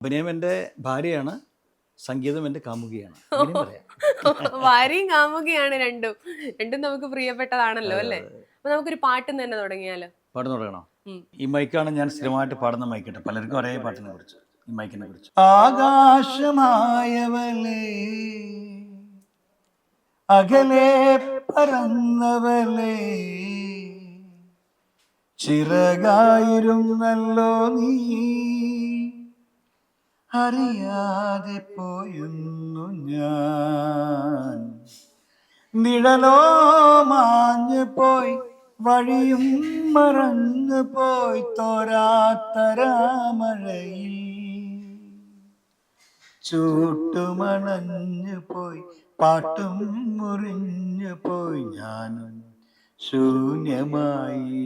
അഭിനയം എൻ്റെ ഭാര്യയാണ്, സംഗീതം എൻ്റെ കാമുകിയാണ്. ഭാര്യയും കാമുകിയാണ് രണ്ടും. രണ്ടും നമുക്ക് പ്രിയപ്പെട്ടതാണല്ലോ അല്ലേ? അപ്പൊ നമുക്കൊരു പാട്ടും തന്നെ തുടങ്ങിയാലോ? പാടുന്ന തുടങ്ങണോ? ഈ മൈക്കാണ് ഞാൻ സ്ഥിരമായിട്ട് പാടുന്ന മൈക്കിട്ട്. പലർക്കും ഒരേ പാട്ടിനെ കുറിച്ച്, ഈ മൈക്കിനെ കുറിച്ച്. ആകാശമായവളേ, അകലെ പറന്നവളേ, ചിറകായിരുന്നല്ലോ നീ, അറിയാതെ പോയുന്നു ഞാൻ. നിഴലോ മാഞ്ഞു പോയി, വഴിയും മറന്നു പോയി, തോരാത്തരാമഴയിൽ ചൂട്ടുമണഞ്ഞു പോയി, പാട്ടും മുറിഞ്ഞു പോയി, ഞാനും ശൂന്യമായി.